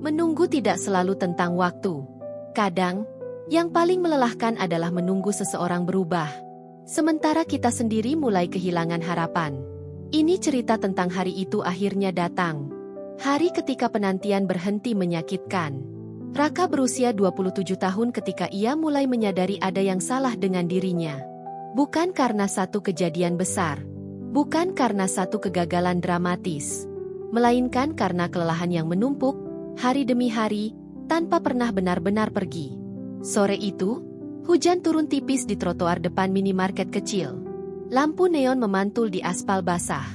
Menunggu tidak selalu tentang waktu. Kadang, yang paling melelahkan adalah menunggu seseorang berubah. Sementara kita sendiri mulai kehilangan harapan. Ini cerita tentang hari itu akhirnya datang. Hari ketika penantian berhenti menyakitkan. Raka berusia 27 tahun ketika ia mulai menyadari ada yang salah dengan dirinya. Bukan karena satu kejadian besar. Bukan karena satu kegagalan dramatis. Melainkan karena kelelahan yang menumpuk, hari demi hari, tanpa pernah benar-benar pergi. Sore itu, hujan turun tipis di trotoar depan minimarket kecil. Lampu neon memantul di aspal basah.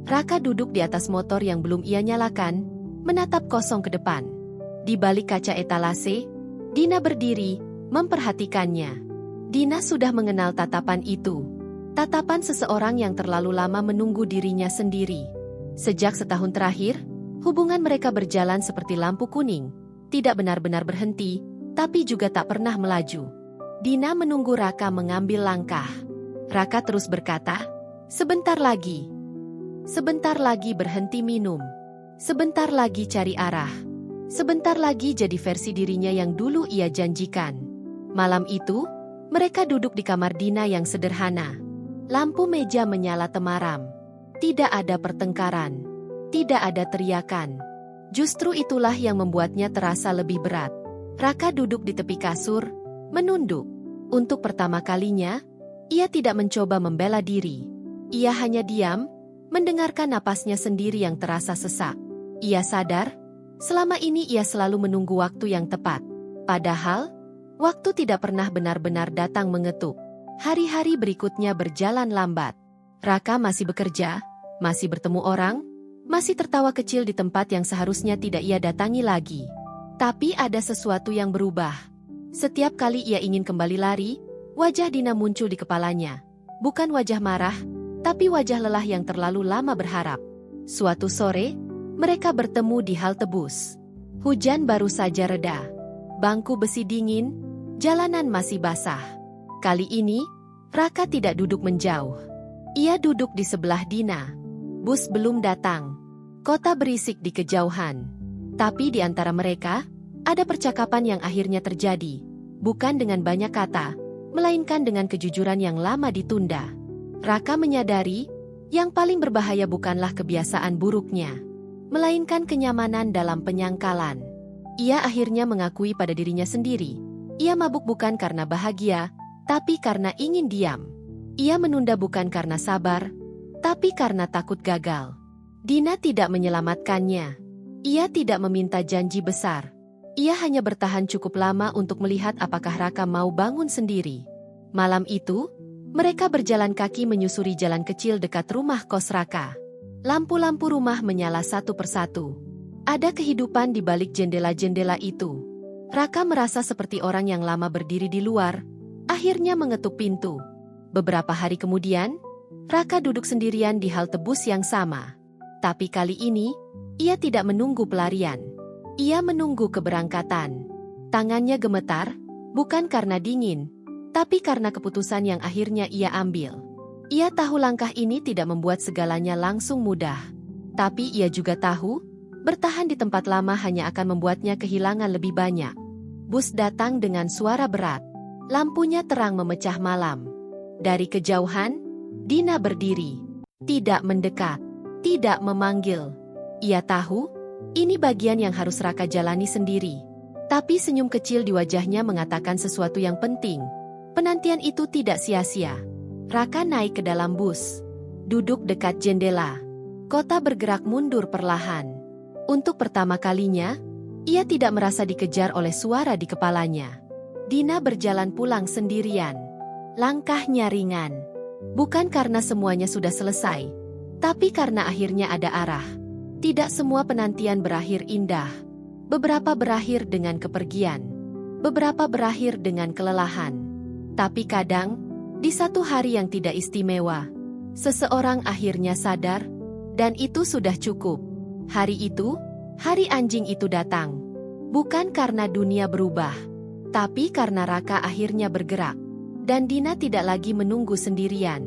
Raka duduk di atas motor yang belum ia nyalakan, menatap kosong ke depan. Di balik kaca etalase, Dina berdiri, memperhatikannya. Dina sudah mengenal tatapan itu. Tatapan seseorang yang terlalu lama menunggu dirinya sendiri. Sejak setahun terakhir, hubungan mereka berjalan seperti lampu kuning. Tidak benar-benar berhenti, tapi juga tak pernah melaju. Dina menunggu Raka mengambil langkah. Raka terus berkata, "Sebentar lagi. Sebentar lagi berhenti minum. Sebentar lagi cari arah. Sebentar lagi jadi versi dirinya yang dulu ia janjikan." Malam itu, mereka duduk di kamar Dina yang sederhana. Lampu meja menyala temaram. Tidak ada pertengkaran. Tidak ada teriakan. Justru itulah yang membuatnya terasa lebih berat. Raka duduk di tepi kasur, menunduk. Untuk pertama kalinya, ia tidak mencoba membela diri. Ia hanya diam, mendengarkan napasnya sendiri yang terasa sesak. Ia sadar, selama ini ia selalu menunggu waktu yang tepat. Padahal, waktu tidak pernah benar-benar datang mengetuk. Hari-hari berikutnya berjalan lambat. Raka masih bekerja, masih bertemu orang, masih tertawa kecil di tempat yang seharusnya tidak ia datangi lagi. Tapi ada sesuatu yang berubah. Setiap kali ia ingin kembali lari, wajah Dina muncul di kepalanya. Bukan wajah marah, tapi wajah lelah yang terlalu lama berharap. Suatu sore, mereka bertemu di halte bus. Hujan baru saja reda. Bangku besi dingin, jalanan masih basah. Kali ini, Raka tidak duduk menjauh. Ia duduk di sebelah Dina. Bus belum datang. Kota berisik di kejauhan. Tapi di antara mereka, ada percakapan yang akhirnya terjadi. Bukan dengan banyak kata, melainkan dengan kejujuran yang lama ditunda. Raka menyadari, yang paling berbahaya bukanlah kebiasaan buruknya, melainkan kenyamanan dalam penyangkalan. Ia akhirnya mengakui pada dirinya sendiri. Ia mabuk bukan karena bahagia, tapi karena ingin diam. Ia menunda bukan karena sabar, tapi karena takut gagal. Dina tidak menyelamatkannya. Ia tidak meminta janji besar. Ia hanya bertahan cukup lama untuk melihat apakah Raka mau bangun sendiri. Malam itu, mereka berjalan kaki menyusuri jalan kecil dekat rumah kos Raka. Lampu-lampu rumah menyala satu persatu. Ada kehidupan di balik jendela-jendela itu. Raka merasa seperti orang yang lama berdiri di luar, akhirnya mengetuk pintu. Beberapa hari kemudian, Raka duduk sendirian di halte bus yang sama. Tapi kali ini, ia tidak menunggu pelarian. Ia menunggu keberangkatan. Tangannya gemetar, bukan karena dingin, tapi karena keputusan yang akhirnya ia ambil. Ia tahu langkah ini tidak membuat segalanya langsung mudah. Tapi ia juga tahu, bertahan di tempat lama hanya akan membuatnya kehilangan lebih banyak. Bus datang dengan suara berat. Lampunya terang memecah malam. Dari kejauhan, Dina berdiri. Tidak mendekat. Tidak memanggil. Ia tahu, ini bagian yang harus Raka jalani sendiri. Tapi senyum kecil di wajahnya mengatakan sesuatu yang penting. Penantian itu tidak sia-sia. Raka naik ke dalam bus. Duduk dekat jendela. Kota bergerak mundur perlahan. Untuk pertama kalinya, ia tidak merasa dikejar oleh suara di kepalanya. Dina berjalan pulang sendirian. Langkahnya ringan. Bukan karena semuanya sudah selesai, tapi karena akhirnya ada arah. Tidak semua penantian berakhir indah. Beberapa berakhir dengan kepergian. Beberapa berakhir dengan kelelahan. Tapi kadang, di satu hari yang tidak istimewa, seseorang akhirnya sadar, dan itu sudah cukup. Hari itu, hari anjing itu datang. Bukan karena dunia berubah, tapi karena Raka akhirnya bergerak. Dan Dina tidak lagi menunggu sendirian.